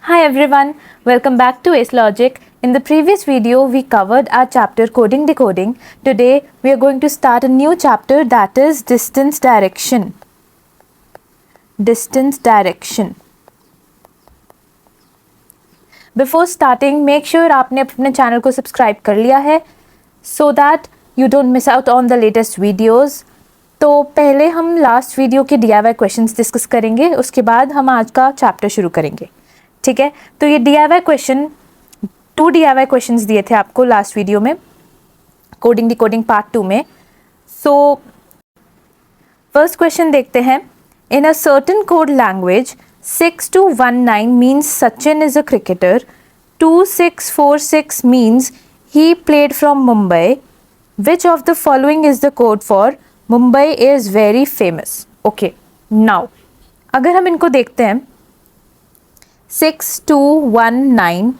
Hi everyone, welcome back to Ace Logic. In the previous video, we covered our chapter Coding Decoding. Today, we are going to start a new chapter that is Distance Direction. Distance Direction. Before starting, make sure आपने अपने channel को subscribe कर लिया है so that you don't miss out on the latest videos. तो पहले हम last video के DIY क्वेश्चंस डिस्कस करेंगे, उसके बाद हम आज का चैप्टर शुरू करेंगे. ठीक है, तो ये DIY क्वेश्चन 2 DIY क्वेश्चंस दिए थे आपको लास्ट वीडियो में कोडिंग डिकोडिंग पार्ट 2 में. सो फर्स्ट क्वेश्चन देखते हैं. In a certain code language 6219 means Sachin is a cricketer. 2646 means he played from Mumbai. Which of the following is the code for Mumbai is very famous. Okay, now अगर हम इनको देखते हैं 6219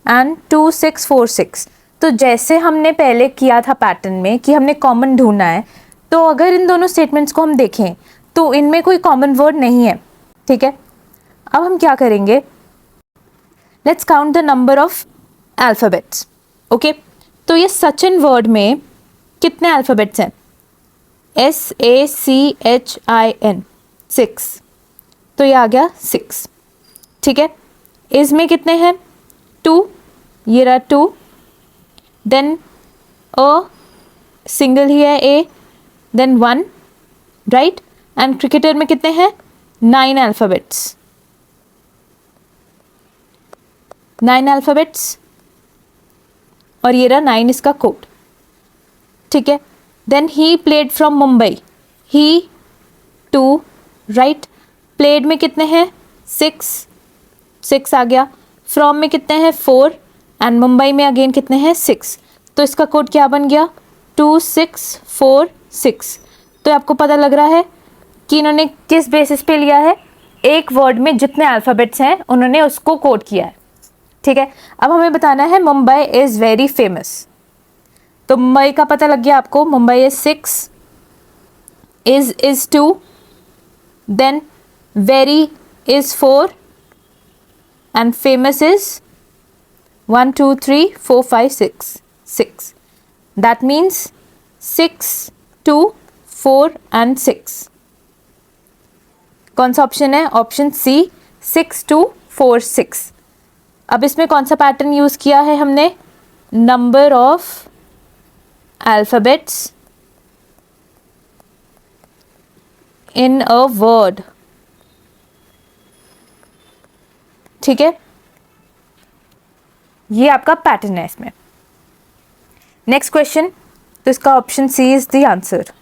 and 2646, तो जैसे हमने पहले किया था पैटर्न में कि हमने कॉमन ढूंढना है, तो अगर इन दोनों स्टेटमेंट्स को हम देखें तो इनमें कोई कॉमन वर्ड नहीं है. ठीक है, अब हम क्या करेंगे, let's count the number of alphabets. Okay, तो ये सचिन वर्ड में कितने अल्फ़ाबेट्स हैं? SACHIN 6, तो ये आ गया 6. ठीक है, इस में कितने हैं? 2, ये रहा 2. देन अ सिंगल ही है A, then 1, right. And cricketer में कितने हैं? 9 अल्फ़ाबेट्स. 9 अल्फ़ाबेट्स और ये रहा 9 इसका कोड. ठीक है, then he played from Mumbai. He 2, right. Played में कितने हैं? 6 आ गया. फ्रॉम में कितने हैं? 4. एंड मुंबई में अगेन कितने हैं? 6. तो इसका कोड क्या बन गया? 2646. तो आपको पता लग रहा है कि इन्होंने किस बेसिस पे लिया है, एक वर्ड में जितने अल्फ़ाबेट्स हैं उन्होंने उसको कोड किया है. ठीक है, अब हमें बताना है मुंबई इज़ वेरी फेमस. तो मुंबई का पता लग गया आपको. Mumbai is 6, is 2, then very is 4 and famous is 1 2 3 4 5 6. That means 6 2 4 and 6. कौन सा ऑप्शन है? Option C, 6 2 4 6. अब इसमें कौन सा पैटर्न यूज किया है हमने? Number of alphabets in a word. ठीक है, ये आपका पैटर्न है इसमें. नेक्स्ट क्वेश्चन, तो इसका option C is the answer.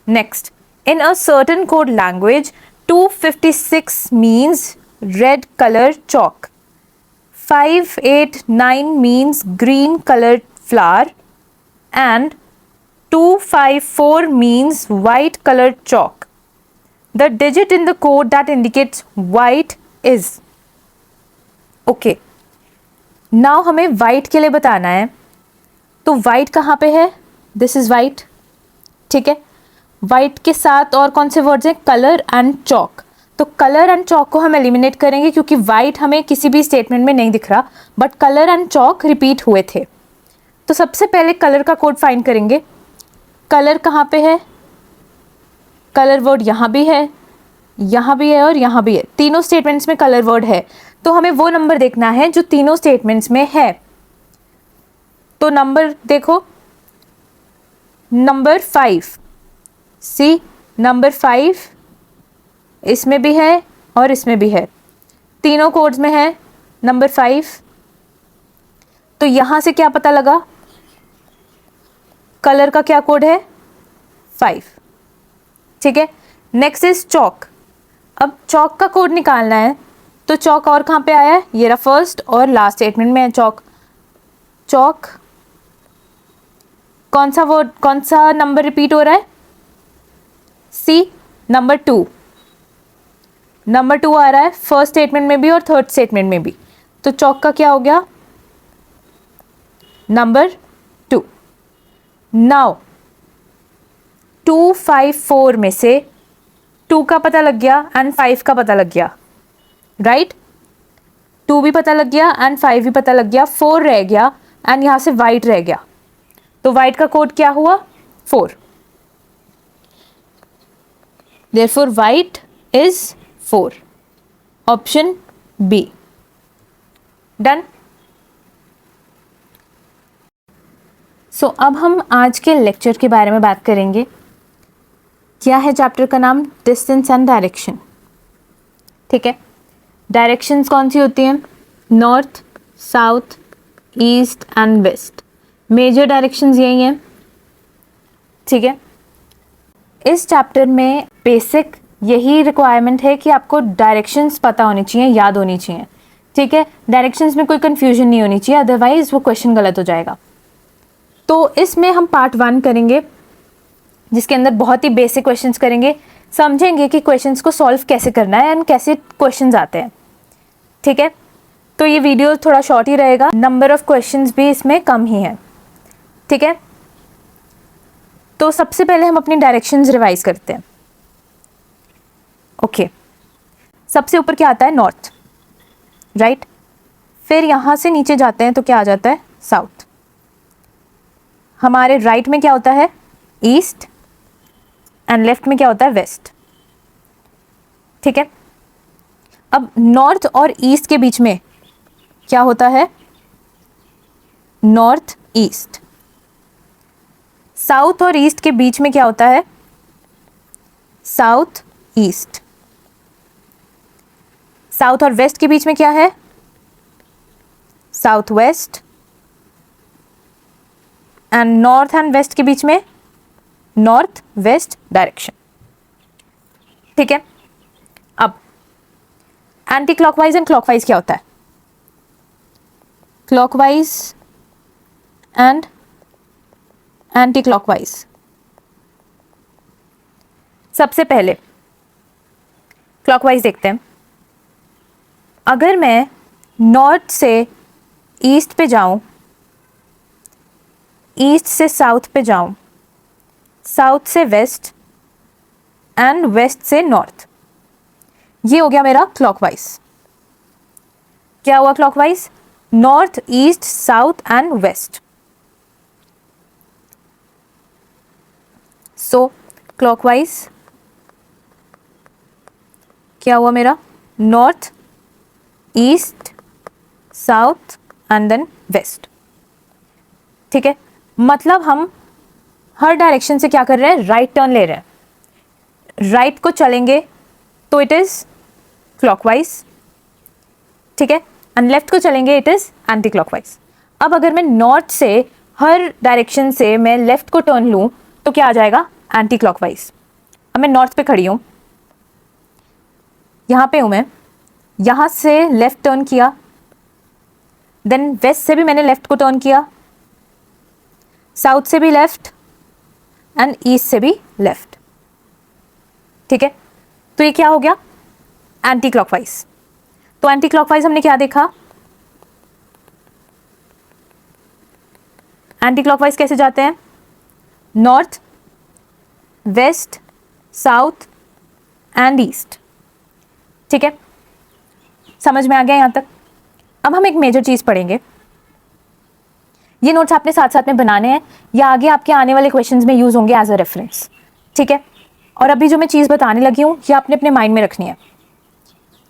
Next, in a certain code language 256 means red colour chalk. 589 means green colour flower and 254 means white colour chalk. The digit in the code that indicates white is. Okay. Now हमें white के लिए बताना है. तो white कहाँ पे है? This is white. ठीक है, white के साथ और कौन से वर्ड्स हैं? color and chalk. तो color and chalk को हम एलिमिनेट करेंगे क्योंकि white हमें किसी भी स्टेटमेंट में नहीं दिख रहा, but color and chalk repeat हुए थे. तो सबसे पहले color का कोड फाइंड करेंगे. color कहाँ पे है? कलर वर्ड यहाँ भी है, यहाँ भी है और यहाँ भी है. तीनों स्टेटमेंट्स में कलर वर्ड है, तो हमें वो नंबर देखना है जो तीनों स्टेटमेंट्स में है. तो नंबर देखो, नंबर 5. सी, नंबर 5 इसमें भी है और इसमें भी है, तीनों कोड्स में है नंबर 5. तो यहाँ से क्या पता लगा? कलर का क्या कोड है? 5. ठीक है, नेक्स्ट इज चॉक. अब चॉक का कोड निकालना है, तो चॉक और कहाँ पे आया है? ये रहा फर्स्ट और लास्ट स्टेटमेंट में है चॉक. चॉक कौन सा वर्ड, कौन सा नंबर रिपीट हो रहा है? सी, नंबर 2. नंबर 2 आ रहा है फर्स्ट स्टेटमेंट में भी और थर्ड स्टेटमेंट में भी. तो चॉक का क्या हो गया? नंबर 2. नाउ 254 में से 2 का पता लग गया एंड 5 का पता लग गया. राइट। 2 भी पता लग गया एंड 5 भी पता लग गया, 4 रह गया एंड यहाँ से वाइट रह गया। तो वाइट का कोड क्या हुआ? 4। Therefore white is 4। Option B. Done. So अब हम आज के लेक्चर के बारे में बात करेंगे। क्या है चैप्टर का नाम? Distance and direction. ठीक है। डायरेक्शंस कौन सी होती हैं? North, south, east and west. Major directions यही हैं। ठीक है। इस चैप्टर में बेसिक यही रिक्वायरमेंट है कि आपको डायरेक्शंस पता होनी चाहिए, याद होनी चाहिए। ठीक है। डायरेक्शंस में कोई कंफ्यूजन नहीं होनी चाहिए, अदरवाइज वो क्वेश्चन गलत हो जाएगा। तो इसमें हम पार्ट 1 करेंगे, जिसके अंदर बहुत ही बेसिक क्वेश्चंस करेंगे, समझेंगे कि क्वेश्चंस को सॉल्व कैसे करना है एंड कैसे क्वेश्चंस आते हैं। ठीक है। तो ये वीडियो थोड़ा शॉर्ट ही रहेगा, नंबर ऑफ क्वेश्चंस भी इसमें कम ही है। ठीक है। तो सबसे पहले हम अपनी डायरेक्शंस रिवाइज करते हैं। ओके। सबसे ऊपर क्या आता है? North, right. फिर यहाँ से नीचे जाते हैं तो क्या आ जाता है? साउथ। हमारे राइट में क्या होता है? ईस्ट एंड लेफ्ट में क्या होता है? वेस्ट। ठीक है। अब नॉर्थ और ईस्ट के बीच में क्या होता है? North east. साउथ और ईस्ट के बीच में क्या होता है? South east. साउथ और वेस्ट के बीच में क्या है? South west. And north and west के बीच में नॉर्थ वेस्ट डायरेक्शन। ठीक है। अब एंटी क्लॉकवाइज एंड क्लॉकवाइज क्या होता है? Clockwise and anti clockwise. सबसे पहले क्लॉकवाइज देखते हैं। अगर मैं नॉर्थ से ईस्ट पे जाऊं, ईस्ट से साउथ पे जाऊं, साउथ से वेस्ट एंड वेस्ट से नॉर्थ, ये हो गया मेरा क्लॉकवाइज। क्या हुआ clockwise? North, east, south and west. So clockwise क्या हुआ मेरा? North, east, south and then west. ठीक है। मतलब हम हर डायरेक्शन से क्या कर रहे हैं? राइट टर्न ले रहे हैं। राइट को चलेंगे तो इट इज क्लॉकवाइज। ठीक है। एंड लेफ्ट को चलेंगे इट इज एंटी क्लॉकवाइज। अब अगर मैं नॉर्थ से हर डायरेक्शन से मैं लेफ्ट को टर्न लूं तो क्या आ जाएगा? Anti clockwise. अब मैं नॉर्थ पे खड़ी हूं, यहां पे हूं मैं, यहां से लेफ्ट टर्न किया, देन वेस्ट से भी मैंने लेफ्ट को टर्न किया, साउथ से भी लेफ्ट एंड ईस्ट से भी लेफ्ट। ठीक है। तो ये क्या हो गया? Anti clockwise. तो एंटी क्लॉकवाइज हमने क्या देखा? एंटी क्लॉकवाइज कैसे जाते हैं? North, west, south and east. ठीक है। समझ में आ गया यहां तक? अब हम एक मेजर चीज पढ़ेंगे। ये नोट्स आपने साथ साथ में बनाने हैं या आगे आपके आने वाले क्वेश्चंस में यूज होंगे एज अ रेफरेंस। ठीक है। और अभी जो मैं चीज बताने लगी हूं ये आपने अपने माइंड में रखनी है।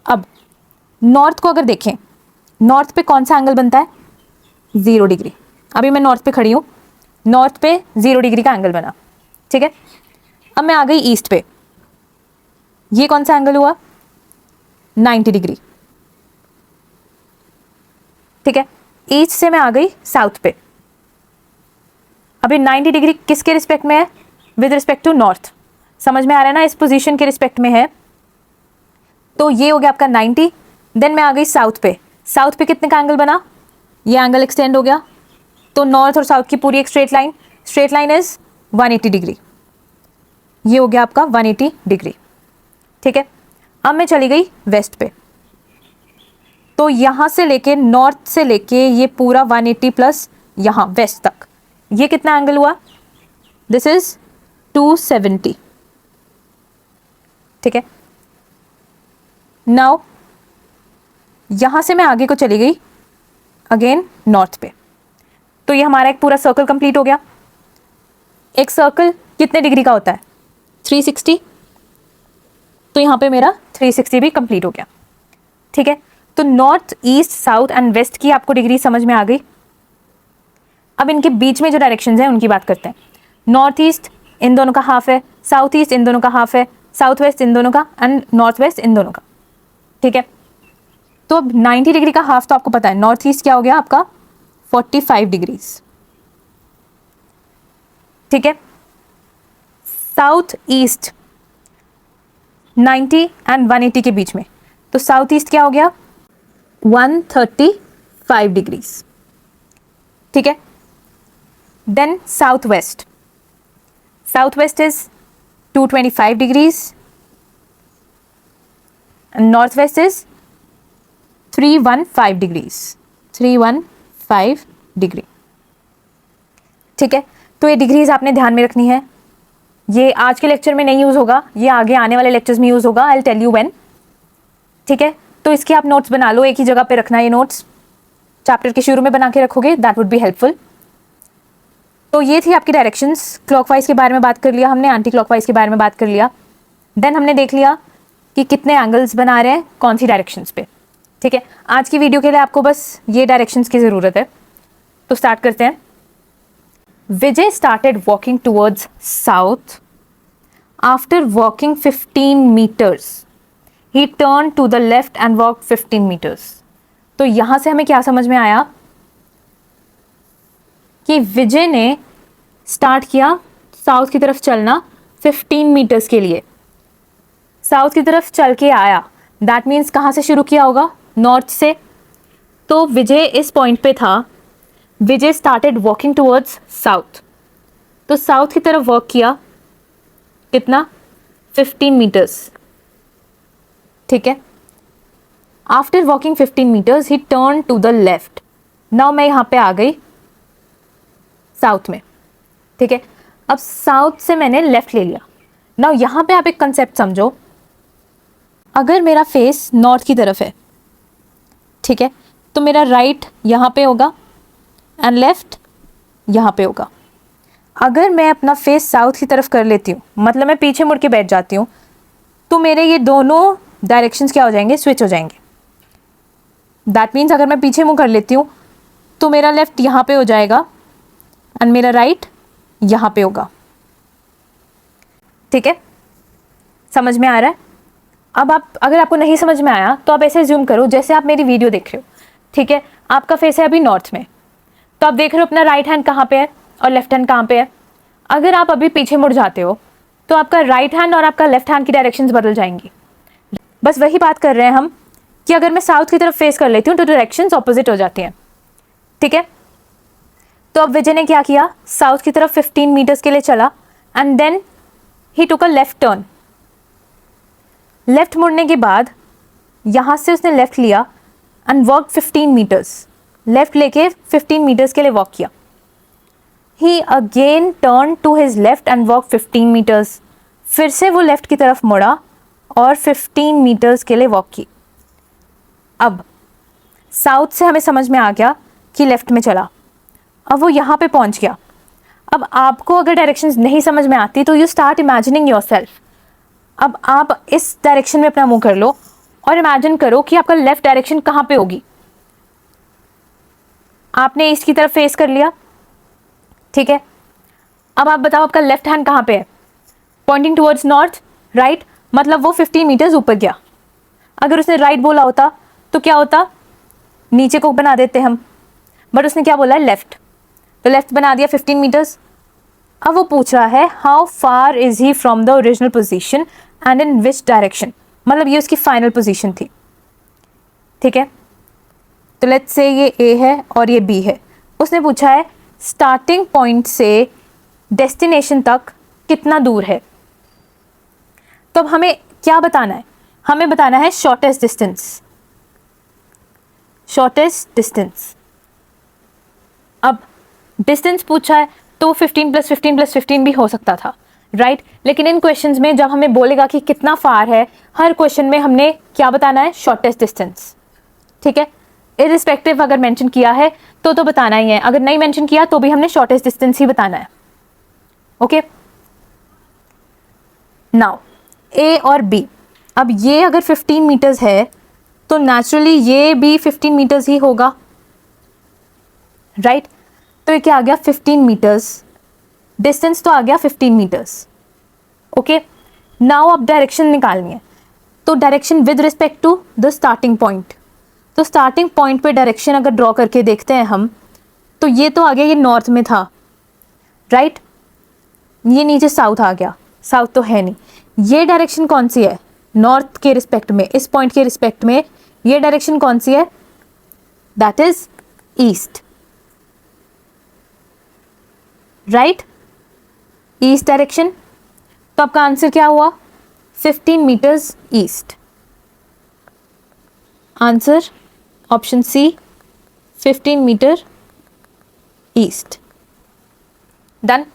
अब नॉर्थ को अगर देखें, नॉर्थ पे कौन सा एंगल बनता है? 0 डिग्री। अभी मैं नॉर्थ पे खड़ी हूं, नॉर्थ पे 0 डिग्री का एंगल बना। ठीक है। अब मैं आ गई ईस्ट पे, ये कौन सा एंगल हुआ? 90 डिग्री। ठीक है। ईस्ट से मैं आ गई साउथ पे। अभी 90 डिग्री किसके रिस्पेक्ट में है? With respect to north. समझ में आ रहा है ना? इस पोजीशन के रिस्पेक्ट में है। तो ये हो गया आपका 90। देन मैं आ गई साउथ पे। साउथ पे कितने का एंगल बना? ये एंगल एक्सटेंड हो गया। तो नॉर्थ और साउथ की पूरी एक स्ट्रेट लाइन इज 180 डिग्री। ये हो गया आपका 180 डिग्री। ठीक है। अब मैं चली गई वेस्ट पे। तो यहां से लेके नॉर्थ से लेके ये पूरा 180 प्लस यहां वेस्ट तक, ये कितना एंगल हुआ? This is 270। ठीक है। नाउ यहाँ से मैं आगे को चली गई अगेन नॉर्थ पे, तो ये हमारा एक पूरा सर्कल कंप्लीट हो गया। एक सर्कल कितने डिग्री का होता है? 360, तो यहाँ पे मेरा 360 भी कंप्लीट हो गया। ठीक है, तो north, east, south and west की आपको डिग्री समझ में आ गई। अब इनके बीच में जो डायरेक्शंस हैं उनकी बात करते हैं। नॉर्थ ईस्ट इन दोनों का हाफ है, साउथ ईस्ट इन दोनों का हाफ है, साउथ वेस्ट इन दोनों का, एंड नॉर्थ वेस्ट इन दोनों का। ठीक है, तो अब 90 डिग्री का हाफ तो आपको पता है, नॉर्थ ईस्ट क्या हो गया आपका 45 डिग्रीज। ठीक है, साउथ ईस्ट 90 एंड 180 के बीच में, तो साउथ ईस्ट क्या हो गया 135 डिग्रीज। ठीक है, then south west, south west is 225 degrees and north west is 315 degrees, 315 degree. ठीक है, तो ये डिग्रीज आपने ध्यान में रखनी है। ये आज के लेक्चर में नहीं यूज होगा, ये आगे आने वाले लेक्चर्स में यूज होगा, I will tell you when. ठीक है, तो इसके आप नोट्स बना लो, एक ही जगह पे रखना ये नोट्स, चैप्टर के शुरू में बना के रखोगे, दैट वुड बी हेल्पफुल। तो ये थी आपकी डायरेक्शंस। क्लॉकवाइज के बारे में बात कर लिया हमने, एंटी क्लॉकवाइज के बारे में बात कर लिया, देन हमने देख लिया कि कितने एंगल्स बना रहे हैं कौन सी डायरेक्शंस पे। ठीक है, आज की वीडियो के लिए आपको बस ये डायरेक्शंस की ज़रूरत है, तो स्टार्ट करते हैं। Vijay started walking towards south after walking 15 metres, he turn to the left and walk 15 meters. तो यहाँ से हमें क्या समझ में आया कि विजय ने स्टार्ट किया साउथ की तरफ चलना 15 मीटर्स के लिए, साउथ की तरफ चल के आया, दैट मीन्स कहाँ से शुरू किया होगा, नॉर्थ से। तो विजय इस पॉइंट पे था, Vijay started walking towards south, तो साउथ की तरफ वॉक किया कितना 15 मीटर्स। ठीक है, after walking 15 metres he turn to the left. Now मैं यहाँ पे आ गई साउथ में। ठीक है, अब साउथ से मैंने लेफ्ट ले लिया। नाउ यहाँ पे आप एक कंसेप्ट समझो, अगर मेरा फेस नॉर्थ की तरफ है, ठीक है, तो मेरा राइट यहाँ पे होगा एंड लेफ्ट यहाँ पे होगा। अगर मैं अपना फेस साउथ की तरफ कर लेती हूँ, मतलब मैं पीछे मुड़ के बैठ जाती हूँ, तो मेरे ये दोनों डायरेक्शंस क्या हो जाएंगे, स्विच हो जाएंगे। दैट मीन्स अगर मैं पीछे मुँह कर लेती हूँ तो मेरा लेफ्ट यहाँ पे हो जाएगा एंड मेरा राइट यहाँ पे होगा। ठीक है, समझ में आ रहा है? अब आप, अगर आपको नहीं समझ में आया तो आप ऐसे ज्यूम करो जैसे आप मेरी वीडियो देख रहे हो। ठीक है, आपका फेस है अभी नॉर्थ में, तो आप देख रहे हो अपना राइट हैंड कहाँ पे है और लेफ्ट हैंड कहाँ पे है। अगर आप अभी पीछे मुड़ जाते हो तो आपका राइट हैंड और आपका लेफ्ट हैंड की डायरेक्शंस बदल जाएंगी। बस वही बात कर रहे हैं हम कि अगर मैं साउथ की तरफ फेस कर लेती हूँ तो डायरेक्शंस ऑपोजिट हो जाती हैं। ठीक है, तो अब विजय ने क्या किया, साउथ की तरफ 15 मीटर्स के लिए चला and then he took a left turn. Left मुड़ने के बाद यहाँ से उसने लेफ्ट लिया एंड वॉक 15 मीटर्स, लेफ्ट लेके 15 मीटर्स के लिए वॉक किया। He again turn to his left and walk 15 meters, फिर से वो लेफ्ट की तरफ मुड़ा और 15 मीटर्स के लिए वॉक की। अब साउथ से हमें समझ में आ गया कि लेफ्ट में चला, अब वो यहाँ पे पहुँच गया। अब आपको अगर डायरेक्शंस नहीं समझ में आती तो यू स्टार्ट इमेजिनिंग योरसेल्फ। अब आप इस डायरेक्शन में अपना मुंह कर लो और इमेजिन करो कि आपका लेफ्ट डायरेक्शन कहाँ पे होगी। आपने ईस्ट की तरफ फेस कर लिया, ठीक है, अब आप बताओ आपका लेफ्ट हैंड कहाँ पे है, पॉइंटिंग टुवर्ड्स नॉर्थ, राइट, मतलब वो 15 मीटर्स ऊपर गया। अगर उसने राइट बोला होता तो क्या होता, नीचे को बना देते हम, बट उसने क्या बोला है, लेफ्ट, तो लेफ्ट बना दिया 15 मीटर्स। अब वो पूछ रहा है how far is he from the original position and in which direction, मतलब ये उसकी फाइनल पोजीशन थी। ठीक है, तो लेट्स से ये ए है और ये बी है। उसने पूछा है स्टार्टिंग पॉइंट से डेस्टिनेशन तक कितना दूर है। तो अब हमें क्या बताना है, हमें बताना है शॉर्टेस्ट डिस्टेंस, शॉर्टेस्ट डिस्टेंस। अब डिस्टेंस पूछा है तो 15 + 15 + 15 भी हो सकता था, राइट, लेकिन इन क्वेश्चंस में जब हमें बोलेगा कि कितना फार है, हर क्वेश्चन में हमने क्या बताना है, शॉर्टेस्ट डिस्टेंस। ठीक है, इररिस्पेक्टिव अगर मेंशन किया है तो बताना ही है, अगर नहीं मेंशन किया तो भी हमने शॉर्टेस्ट डिस्टेंस ही बताना है। ओके, नाउ ए और बी, अब ये अगर 15 मीटर्स है तो नेचुरली ये भी 15 मीटर्स ही होगा, राइट? तो ये क्या आ गया 15 मीटर्स, डिस्टेंस तो आ गया 15 मीटर्स। ओके, नाउ अब डायरेक्शन निकालनी है, तो direction with respect to the starting point, तो स्टार्टिंग पॉइंट पे डायरेक्शन अगर ड्रॉ करके देखते हैं हम, तो ये तो आ गया, ये नॉर्थ में था, राइट? ये नीचे साउथ आ गया, साउथ तो है नहीं। ये डायरेक्शन कौन सी है? नॉर्थ के रिस्पेक्ट में, इस पॉइंट के रिस्पेक्ट में ये डायरेक्शन कौन सी है? That is east, right? East direction. तो आपका आंसर क्या हुआ? 15 metres east. Answer option C, 15 metre east. Done.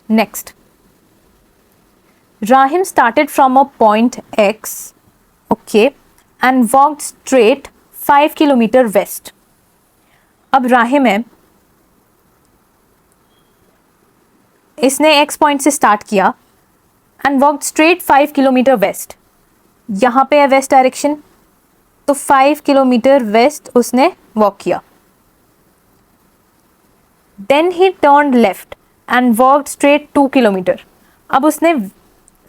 Next, Rahim started from a point X, okay, and walked straight 5 kilometre west. अब राहिम है, इसने X पॉइंट से स्टार्ट किया and walked straight 5 kilometre west. यहाँ पे है वेस्ट डायरेक्शन, तो 5 kilometre west उसने वॉक किया। Then he turn left and walked straight 2 kilometre. अब उसने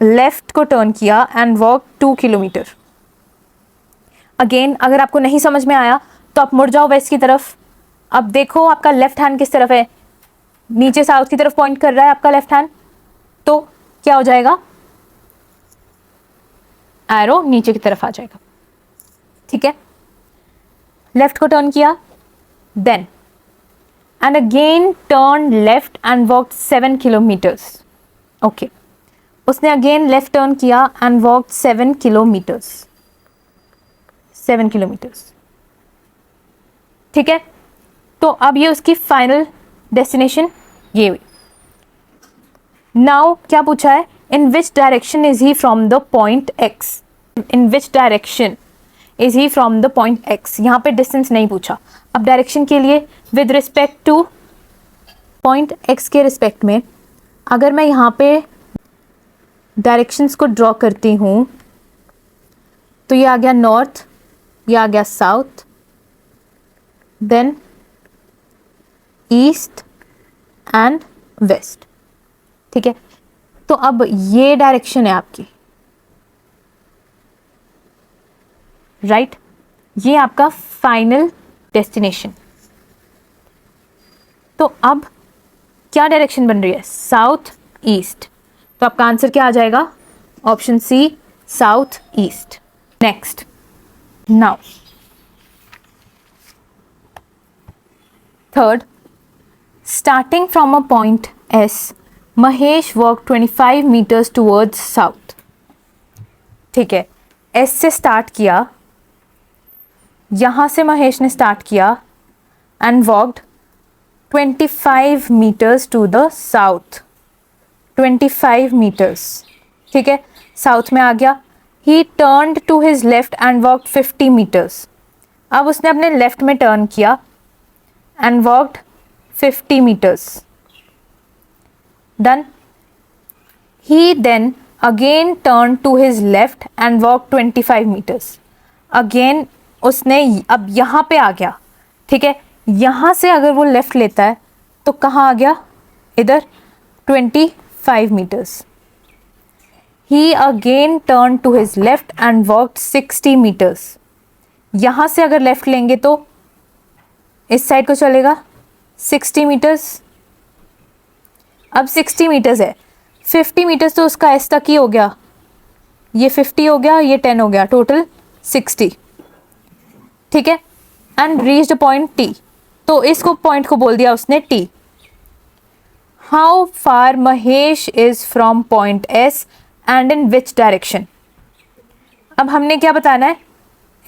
लेफ्ट को टर्न किया एंड वॉक 2 किलोमीटर। अगेन अगर आपको नहीं समझ में आया तो आप मुड़ जाओ वेस्ट की तरफ। अब देखो आपका लेफ्ट हैंड किस तरफ है, नीचे साउथ की तरफ पॉइंट कर रहा है आपका लेफ्ट हैंड, तो क्या हो जाएगा? एरो नीचे की तरफ आ जाएगा, ठीक है? लेफ्ट को टर्न किया, then and again turn left and walk 7 kilometres. Okay, उसने अगेन लेफ्ट टर्न किया एंड वॉक 7 किलोमीटर्स, 7 किलोमीटर्स, ठीक है? तो अब ये उसकी फाइनल डेस्टिनेशन ये हुई। नाउ क्या पूछा है? In which direction is he from the point X, in which direction is he from the point X. यहाँ पे डिस्टेंस नहीं पूछा। अब डायरेक्शन के लिए with respect to point X के रिस्पेक्ट में अगर मैं यहाँ पे डायरेक्शंस को ड्रॉ करती हूँ तो ये आ गया नॉर्थ, ये आ गया south, then east and west, ठीक है? तो अब ये डायरेक्शन है आपकी, राइट? ये आपका फाइनल डेस्टिनेशन। तो अब क्या डायरेक्शन बन रही है? South east. तो आपका आंसर क्या आ जाएगा? Option C, south east. Next, now third, starting from a point S, Mahesh walk 25 metres towards south. ठीक है, एस से स्टार्ट किया, यहाँ से महेश ने स्टार्ट किया and walked 25 metres to the south, 25 metres, ठीक है? साउथ में आ गया। He turned to his left and walked 50 metres. अब उसने अपने लेफ्ट में टर्न किया and walked 50 metres. Done. He then again turn to his left and walk 25 metres. Again उसने अब यहाँ पे आ गया, ठीक है? यहाँ से अगर वो लेफ्ट लेता है तो कहाँ आ गया? इधर 25 metres. He again turn to his left and walked 60 metres. यहाँ से अगर लेफ्ट लेंगे तो इस साइड को चलेगा 60 मीटर्स। अब 60 मीटर्स है, 50 मीटर्स तो उसका एस तक ही हो गया, ये 50 हो गया, ये 10 हो गया, टोटल 60, ठीक है? एंड रीच्ड पॉइंट टी, तो इसको पॉइंट को बोल दिया उसने T. How far Mahesh is from point S and in which direction. अब हमने क्या बताना है?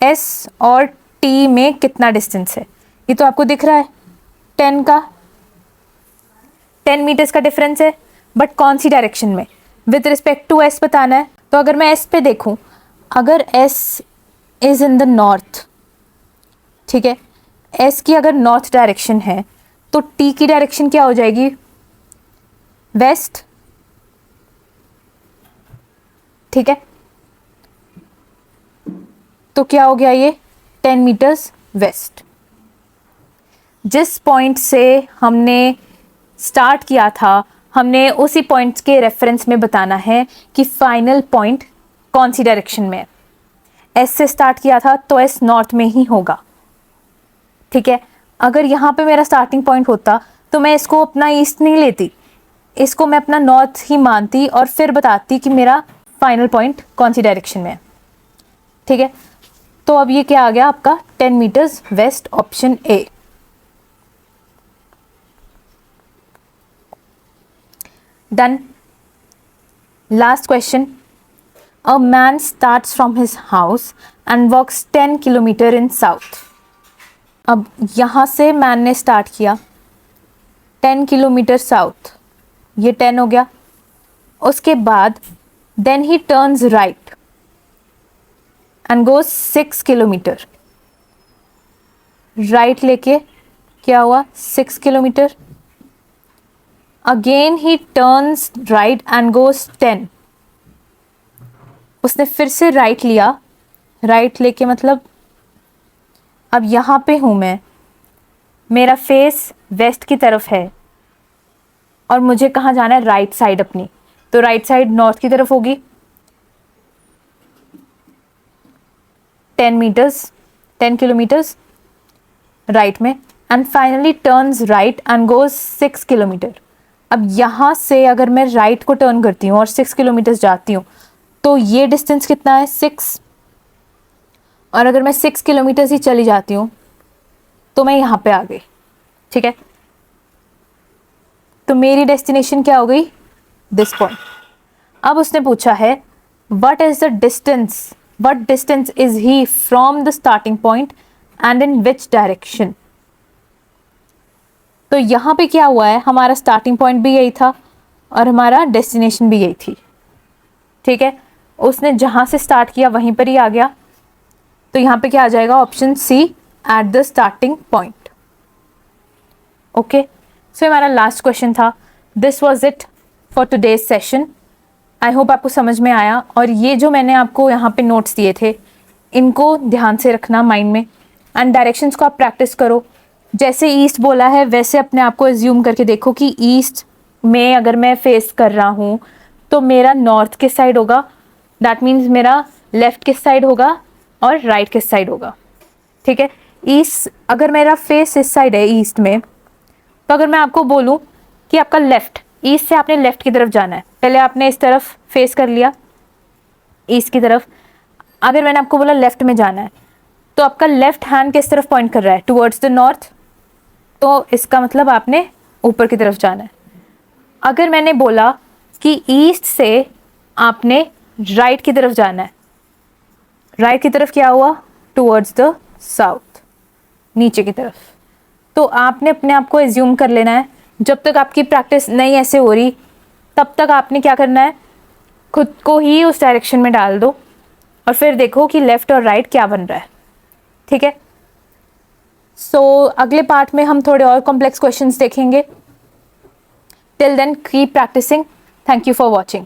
एस और टी में कितना डिस्टेंस है, ये तो आपको दिख रहा है 10 का, 10 मीटर्स का डिफरेंस है, बट कौन सी डायरेक्शन में? विद रिस्पेक्ट टू एस बताना है। तो अगर मैं एस पे देखूं, अगर S is in the north ठीक है। एस की अगर नॉर्थ डायरेक्शन है तो टी की डायरेक्शन क्या हो जाएगी, वेस्ट, ठीक है। तो क्या हो गया ये 10 मीटर्स वेस्ट। जिस पॉइंट से हमने स्टार्ट किया था हमने उसी पॉइंट के रेफरेंस में बताना है कि फाइनल पॉइंट कौन सी डायरेक्शन में है। एस से स्टार्ट किया था तो एस नॉर्थ में ही होगा, ठीक है। अगर यहाँ पे मेरा स्टार्टिंग पॉइंट होता तो मैं इसको अपना ईस्ट नहीं लेती, इसको मैं अपना नॉर्थ ही मानती और फिर बताती कि मेरा फाइनल पॉइंट कौन सी डायरेक्शन में है, ठीक है। तो अब ये क्या आ गया आपका 10 metres west, option A. Done. Last question. A man starts from his house and walks 10 kilometre in south. अब यहाँ से मैन ने स्टार्ट किया 10 किलोमीटर साउथ, ये 10 हो गया। उसके बाद then he turns right and goes 6 kilometre. Right लेके क्या हुआ 6 kilometre. Again he turns right and goes 10। उसने फिर से राइट लिया, राइट लेके मतलब अब यहाँ पे हूँ मैं, मेरा फेस वेस्ट की तरफ है और मुझे कहाँ जाना है, राइट साइड अपनी। तो राइट साइड नॉर्थ की तरफ होगी, 10 मीटर्स 10 किलोमीटर्स राइट में, and finally turns right and goes 6 kilometre. अब यहाँ से अगर मैं राइट को टर्न करती हूँ और 6 किलोमीटर्स जाती हूँ तो ये डिस्टेंस कितना है 6, और अगर मैं 6 किलोमीटर्स ही चली जाती हूँ तो मैं यहाँ पे आ गई, ठीक है। तो मेरी डेस्टिनेशन क्या हो गई, दिस पॉइंट। अब उसने पूछा है what is the distance, what distance is he from the starting point and in which direction. तो यहाँ पे क्या हुआ है, हमारा स्टार्टिंग पॉइंट भी यही था और हमारा डेस्टिनेशन भी यही थी, ठीक है। उसने जहाँ से स्टार्ट किया वहीं पर ही आ गया, तो यहाँ पे क्या आ जाएगा, option C, at the starting point. Okay, so हमारा लास्ट क्वेश्चन था। This was it for today's session. I hope आपको समझ में आया, और ये जो मैंने आपको यहाँ पे नोट्स दिए थे इनको ध्यान से रखना माइंड में, एंड डायरेक्शंस को आप प्रैक्टिस करो। जैसे ईस्ट बोला है वैसे अपने आप को एज्यूम करके देखो कि ईस्ट में अगर मैं फेस कर रहा हूँ तो मेरा नॉर्थ किस साइड होगा, दैट मीन्स मेरा लेफ्ट किस साइड होगा और राइट किस साइड होगा, ठीक है। ईस्ट अगर मेरा फेस इस साइड है ईस्ट में, तो अगर मैं आपको बोलूं कि आपका लेफ्ट, ईस्ट से आपने लेफ्ट की तरफ जाना है, पहले आपने इस तरफ फेस कर लिया ईस्ट की तरफ। अगर मैंने आपको बोला लेफ्ट में जाना है तो आपका लेफ्ट हैंड किस तरफ पॉइंट कर रहा है, टुवर्ड्स द नॉर्थ, तो इसका मतलब आपने ऊपर की तरफ जाना है। अगर मैंने बोला कि ईस्ट से आपने राइट की तरफ जाना है, राइट की तरफ क्या हुआ, टुवर्ड्स द साउथ, नीचे की तरफ। तो आपने अपने आप को एज्यूम कर लेना है, जब तक आपकी प्रैक्टिस नहीं ऐसे हो रही तब तक आपने क्या करना है, खुद को ही उस डायरेक्शन में डाल दो और फिर देखो कि लेफ्ट और राइट क्या बन रहा है, ठीक है। सो अगले पार्ट में हम थोड़े और कॉम्प्लेक्स क्वेश्चंस देखेंगे। Till then keep practising. Thank you for watching.